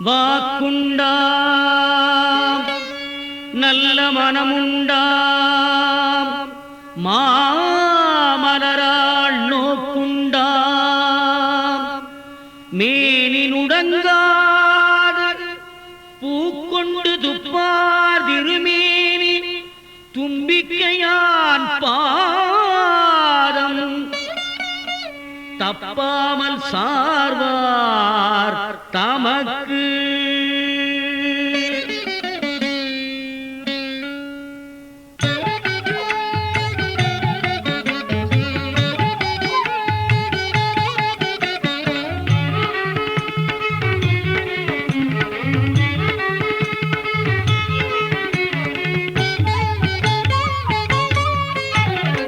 வாக்குண்டா நல்ல மனமுண்டா மாமலராள் நோக்குண்டா மேனி நுடங்காது பூக்கொண்டு துப்பார் திருமேனி தும்பிக்கையான் பாதம் தப்பாமல் சார்வார் தமக்கு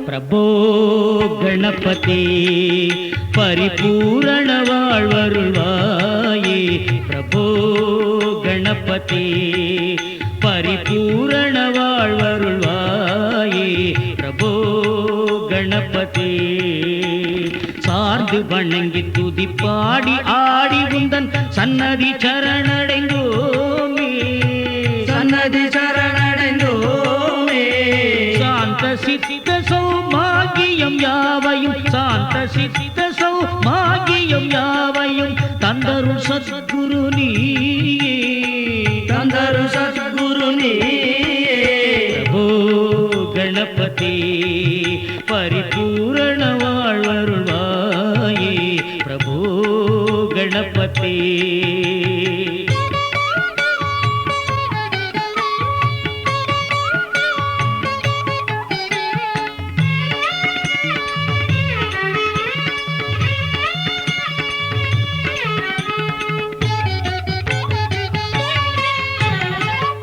பிரபோ கணபதி பரிபூரண வாழ்வருள்வாயே பிரபோ கணபதி பரிபூரண வாழ்வருள்வாயே பிரபோ கணபதி சார்ந்து வணங்கி துதி பாடி ஆடி உந்தன் சன்னதி சரணடைந்தோமே சன்னதி சரணடைந்தோமே சாந்த சித்த சௌபாகியம் யாவையும் சாந்த சித்த சௌபாகியம் யாவையும் தந்தருள் சத்குரு நீயே தந்தரு சத்குரு நீயே பிரபோ கணபதி பரிபூரண வாழ்வருள்வாயே பிரபோ கணபதி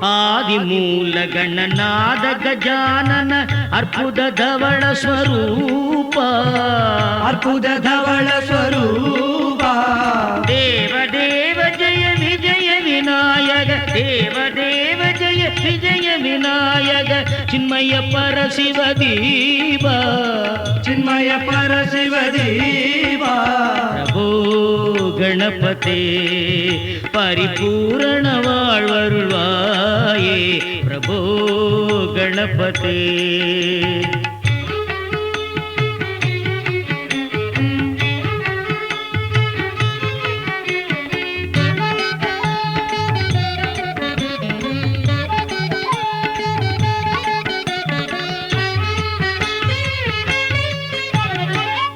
ಆದಿಮೂಲ ಗಣನಾದ ಗಜಾನನ ಅರ್ಬುದ ಧವಳ ಸ್ವರೂಪ ಅರ್ಬುದ ಧವಳ ಸ್ವರೂಪ ದೇವ ದೇವ ಜಯ ವಿಜಯ ವಿನಾಯಕ ದೇವ ದೇವ ಜಯ ವಿಜಯ ವಿನಾಯಕ ಚಿನ್ಮಯ ಪರ ಶಿವ ದೀಪ ಚಿನ್ಮಯ ಪರ ಶಿವ ದೀಪ ಪ್ರಭೋ ಗಣಪತಿ ಪರಿಪೂರ್ಣ வாழ்வருள்வாயே பிரபோ கணபதி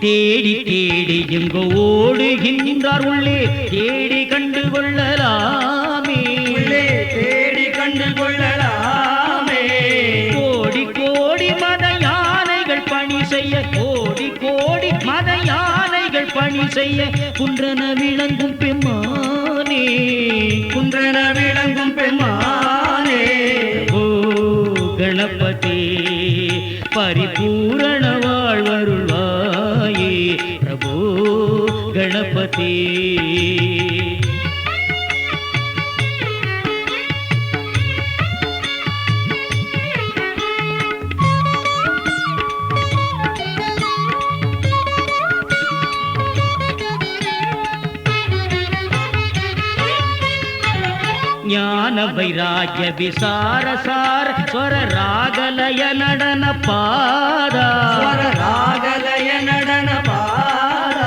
தேடி தேடி எங்கோ ஓடுகின்றார் உள்ளே தேடி கண்டு கொள்ளலாமே உள்ளே தேடி கண்டு கொள்ளலாமே கோடி கோடி மத யானைகள் பணி செய்ய கோடி கோடி மத யானைகள் பணி செய்ய குன்றன விளங்கும் பெம்மானே குன்றன விளங்கும் பெம்மானே ஓ கணபதி பரிபூரண வாழ்வருள்வாயே பிரபோ கணபதி ಜ್ಞಾನ ವೈರಾಗ್ಯ ವಿಸಾರ ಸಾರ ಸ್ವರ ರಾಗಲಯ ನಡನ ಪಾದ ಸ್ವರ ರಾಗಲಯ ನಡನ ಪಾದ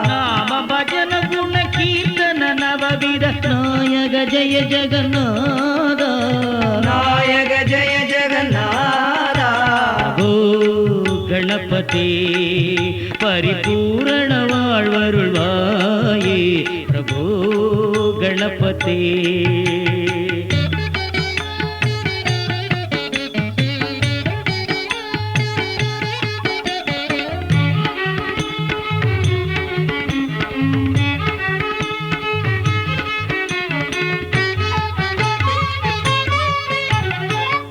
ನಾಮ ಭಜನ ಗುಣ ಕೀರ್ತನ ನವವಿಧ ನಾಯಕ ಜಯ ಜಗನ್ನಾಥ ನಾಯಕ ಜಯ ಜಗನ್ನಾಥ ಓ ಗಣಪತಿ ಪರಿಪೂರ್ಣ வாழ்வருள்வாயே பிரபோ ಗಣಪತಿ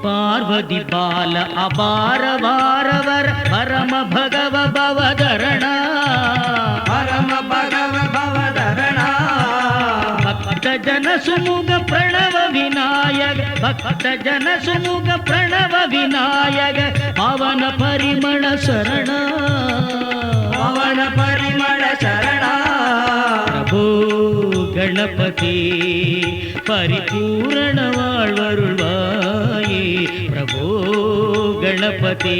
ಪಾರ್ವತಿ ಬಾಲ ಅಪಾರ ವಾರವರ ಪರಮ ಭಗವ ಭವಧರಣ ಪರಮ ಭಗವ ಭವಧರಣ ಭಕ್ತ ಜನ ಸುಮುಖ ಪ್ರಣವ ವಿನಾಯಕ ಭಕ್ತ ಜನ ಸುಮುಖ ಪ್ರಣವ ವಿನಾಯಕ ಪವನ ಪರಿಮಳ ಶರಣ ಪವನ ಪರಿಮಳ ಶರಣ ಪ್ರಭೋ ಗಣಪತಿ பரிபூரண வாழ்வருள்வாயே பிரபோ கணபதி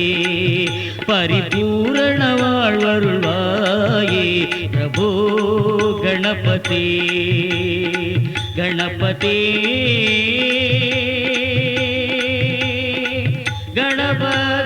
பரிபூரண வாழ்வருள்வாயே பிரபோ கணபதி கணபதி கணபதி